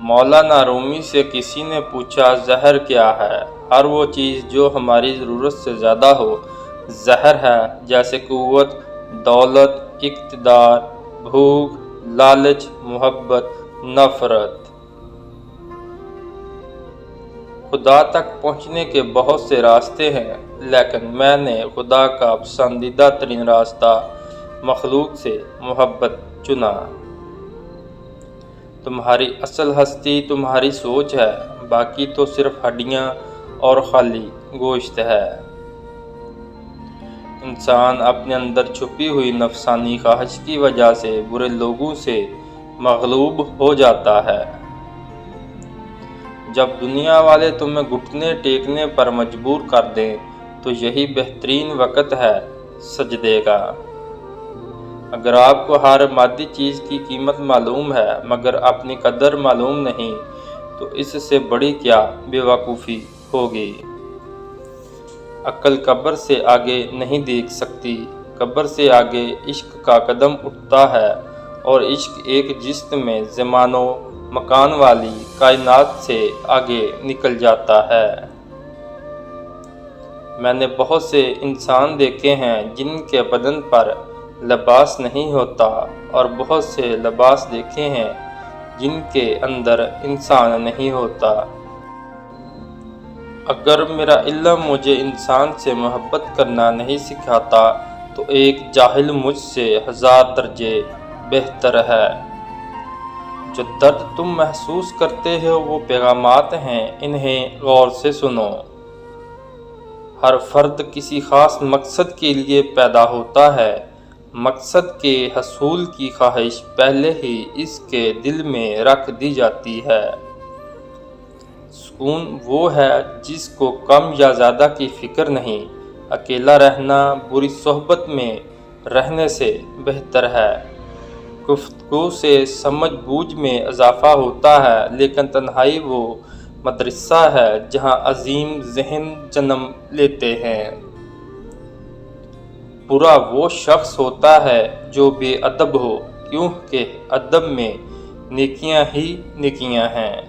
مولانا رومی سے کسی نے پوچھا زہر کیا ہے؟ ہر وہ چیز جو ہماری ضرورت سے زیادہ ہو زہر ہے، جیسے قوت، دولت، اقتدار، بھوک، لالچ، محبت، نفرت۔ خدا تک پہنچنے کے بہت سے راستے ہیں، لیکن میں نے خدا کا پسندیدہ ترین راستہ مخلوق سے محبت چنا۔ تمہاری اصل ہستی تمہاری سوچ ہے، باقی تو صرف ہڈیاں اور خالی گوشت ہے۔ انسان اپنے اندر چھپی ہوئی نفسانی خواہش کی وجہ سے برے لوگوں سے مغلوب ہو جاتا ہے۔ جب دنیا والے تمہیں گھٹنے ٹیکنے پر مجبور کر دیں تو یہی بہترین وقت ہے سجدے کا۔ اگر آپ کو ہر مادی چیز کی قیمت معلوم ہے مگر اپنی قدر معلوم نہیں تو اس سے بڑی کیا بے وقوفی ہوگی۔ عقل قبر سے آگے نہیں دیکھ سکتی، قبر سے آگے عشق کا قدم اٹھتا ہے، اور عشق ایک جسم میں زمان و مکان والی کائنات سے آگے نکل جاتا ہے۔ میں نے بہت سے انسان دیکھے ہیں جن کے بدن پر لباس نہیں ہوتا، اور بہت سے لباس دیکھے ہیں جن کے اندر انسان نہیں ہوتا۔ اگر میرا علم مجھے انسان سے محبت کرنا نہیں سکھاتا تو ایک جاہل مجھ سے 1000 درجے بہتر ہے۔ جو درد تم محسوس کرتے ہو وہ پیغامات ہیں، انہیں غور سے سنو۔ ہر فرد کسی خاص مقصد کے لیے پیدا ہوتا ہے، مقصد کے حصول کی خواہش پہلے ہی اس کے دل میں رکھ دی جاتی ہے۔ سکون وہ ہے جس کو کم یا زیادہ کی فکر نہیں۔ اکیلا رہنا بری صحبت میں رہنے سے بہتر ہے۔ گفتگو سے سمجھ بوجھ میں اضافہ ہوتا ہے، لیکن تنہائی وہ مدرسہ ہے جہاں عظیم ذہن جنم لیتے ہیں۔ برا وہ شخص ہوتا ہے جو بے ادب ہو، کیونکہ ادب میں نیکیاں ہی نیکیاں ہیں۔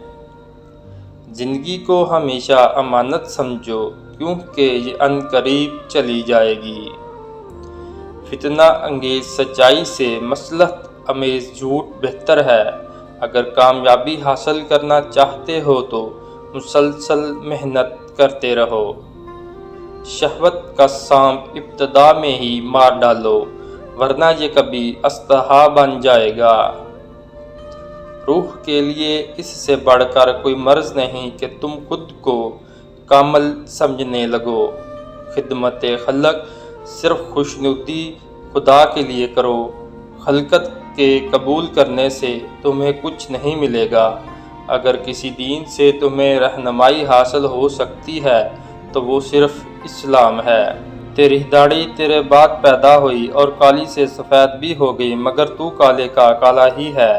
زندگی کو ہمیشہ امانت سمجھو، کیونکہ یہ عنقریب چلی جائے گی۔ فتنہ انگیز سچائی سے مصلحت آمیز جھوٹ بہتر ہے۔ اگر کامیابی حاصل کرنا چاہتے ہو تو مسلسل محنت کرتے رہو۔ شہوت کا سانپ ابتدا میں ہی مار ڈالو، ورنہ یہ کبھی اژدہا بن جائے گا۔ روح کے لیے اس سے بڑھ کر کوئی مرض نہیں کہ تم خود کو کامل سمجھنے لگو۔ خدمت خلق صرف خوشنودی خدا کے لیے کرو۔ خلقت کے قبول کرنے سے تمہیں کچھ نہیں ملے گا۔ اگر کسی دین سے تمہیں رہنمائی حاصل ہو سکتی ہے تو وہ صرف اسلام ہے۔ تیری داڑھی تیرے بعد پیدا ہوئی اور کالی سے سفید بھی ہو گئی، مگر تو کالے کا کالا ہی ہے۔